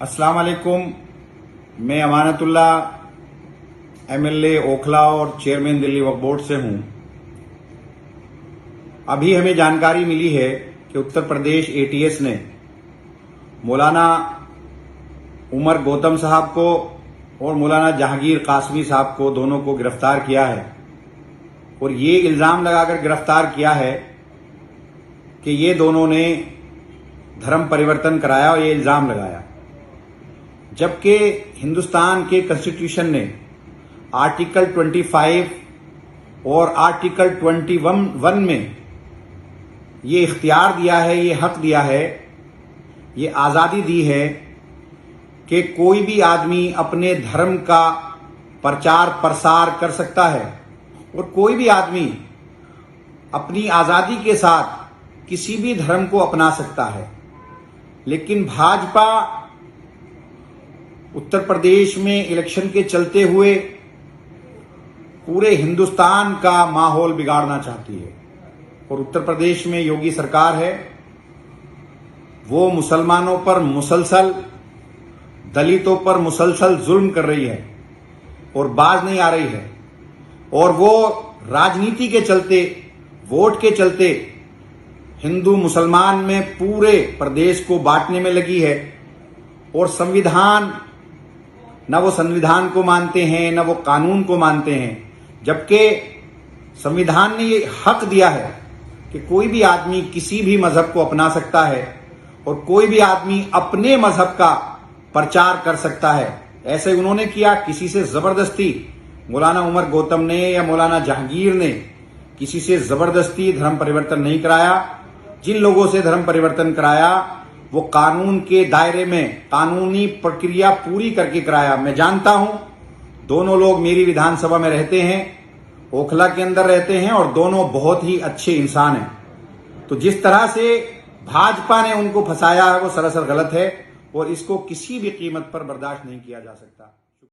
अस्सलाम वालेकुम। मैं अमानतुल्ला एमएलए ओखला और चेयरमैन दिल्ली वक्फ बोर्ड से हूं। अभी हमें जानकारी मिली है कि उत्तर प्रदेश एटीएस ने मौलाना उमर गौतम साहब को और मौलाना जहांगीर कासमी साहब को दोनों को गिरफ्तार किया है और ये इल्जाम लगाकर गिरफ्तार किया है कि ये दोनों ने धर्म परिवर्तन कराया और ये इल्जाम लगाया, जबकि हिंदुस्तान के कॉन्स्टिट्यूशन ने आर्टिकल 25 और आर्टिकल 21 में ये इख्तियार दिया है, ये हक दिया है, ये आज़ादी दी है कि कोई भी आदमी अपने धर्म का प्रचार प्रसार कर सकता है और कोई भी आदमी अपनी आज़ादी के साथ किसी भी धर्म को अपना सकता है। लेकिन भाजपा उत्तर प्रदेश में इलेक्शन के चलते हुए पूरे हिंदुस्तान का माहौल बिगाड़ना चाहती है और उत्तर प्रदेश में योगी सरकार है, वो मुसलमानों पर मुसलसल, दलितों पर मुसलसल जुल्म कर रही है और बाज नहीं आ रही है और वो राजनीति के चलते, वोट के चलते हिंदू मुसलमान में पूरे प्रदेश को बांटने में लगी है और संविधान, न वो संविधान को मानते हैं, न वो कानून को मानते हैं, जबकि संविधान ने ये हक दिया है कि कोई भी आदमी किसी भी मजहब को अपना सकता है और कोई भी आदमी अपने मजहब का प्रचार कर सकता है। ऐसे उन्होंने किया, किसी से जबरदस्ती मौलाना उमर गौतम ने या मौलाना जहांगीर ने किसी से जबरदस्ती धर्म परिवर्तन नहीं कराया। जिन लोगों से धर्म परिवर्तन कराया वो कानून के दायरे में कानूनी प्रक्रिया पूरी करके कराया। मैं जानता हूं, दोनों लोग मेरी विधानसभा में रहते हैं, ओखला के अंदर रहते हैं और दोनों बहुत ही अच्छे इंसान हैं। तो जिस तरह से भाजपा ने उनको फंसाया है वो सरासर गलत है और इसको किसी भी कीमत पर बर्दाश्त नहीं किया जा सकता।